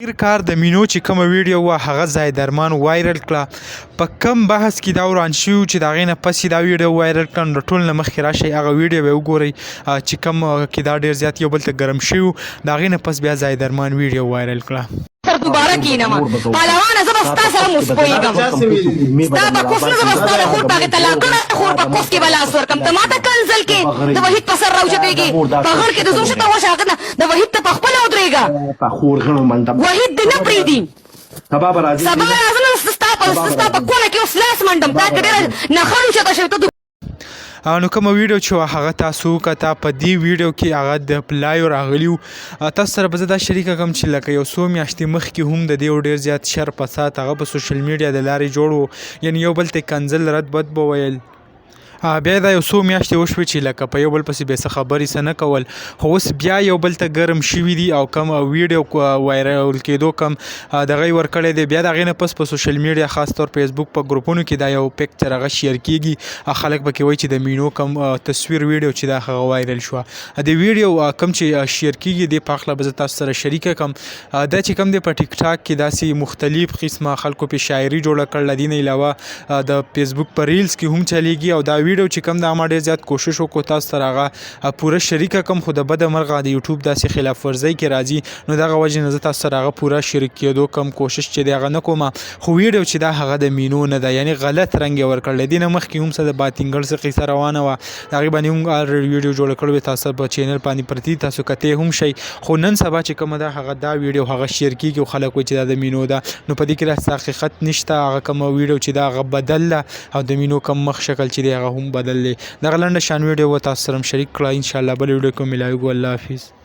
اخر کار د مینو چې کومه ویډیو وه هغه زایدرمان وایرل کړه په کم بحث کې دا وران شوي چې د هغې نه پس یې دا ویډیو وایرل کړه نو ټول نه مخکې راشئ هغه ویډیو به وګورئ چې کوم کې دا ډېر زیات یو بل ته ګرم شوي وو د هغې نه پس بیا زایدرمان ویډیو وایرل کړه دوباره کینم پهلوانه زه به ستا سره مسپویږم ستا په کوف نه زه به ستا د خور په هغې طلاقونه خور په کوف کې به لاس ورکړم ته ما ته کنځل کې د وحید په سر راوچتېږي په غړ کې د زور شته وشه هغه نه د وحید ته په خپله ودرېږه وحید دې نه پرېږدي سبا به راځم ستا په کونه کې اوس لاس منډم تا کې ډېره نښه اوچته شوې ته نو کومه ویډیو چې هغه تاسو وکړه په دې ویډیو کې هغه د پلایو راغلی وو تاسو سره به زه دا شریکه کړم چې لکه یو څو میاشتې مخکې هم د دې ډېر زیات شر فساد هغه په سوشل میډیا د لارې جوړ و یعنې یو بل ته کنځل رد بد به ویل بیا دا یو څو میاشتې وشوې چې لکه په یو بل پسې بې څه خبرې څه نه کول خو اوس بیا یو بل ته ګرم شوي دي او کم ویډیو وایرل کېدو کم دغه یې ورکړی دی بیا د هغې نه پس په سوشل میډیا خاص طور فیسبوک په ګروپونو کې دا یو پکچر هغه شیر کېږي خلک پکې وایي چې د مینو کم تصویر ویډیو چې دا هغه وایرل شوه د ویډیو کم چې شیر کېږي دې په هکله به زه تاسو سره شریکه کړم دا چې کوم دی په ټیک ټاک کې داسې مختلف قسمه خلکو پې شاعري جوړه کړله د دې نه علاوه د فیسبوک په ریلز کې هم چلیږي او دا ویډیو چې کوم دا ما ډېر زیات کوشش وکړو تاسو سره هغه پوره شریکه کړم خو د بده مرغه د یوټیوب داسې خلاف ورزۍ کې راځي نو دغه وجې نه زه تاسو سره هغه پوره شریک کېدو کوم کوشش چې دی هغه نه کوم خو ویډیو چې دا هغه د مینو نه ده یعنې غلط رنګ یې ورکړی دې نه مخکې هم څه د باتینګړ څه قیصه روانه وه د هغې باندې هم الریډي ویډیو جوړه کړې وې تاسو په چینل باندې پرتې تاسو کتې هم شئ خو نن سبا چې کومه ده هغه دا ویډیو هغه شیر کېږي او خلک وایي چې دا د مینو ده نو په دې کې داسې حقیقت نشته هغه کومه ویډیو چې دا هغه بدل ده او د مینو کم مخ شکل چې دی هغه هم بدل دی دغه لنډه شان ویډیو و تاسو سره شریک کړه انشاءالله بل ویډیو کې ملاویږو الله حافظ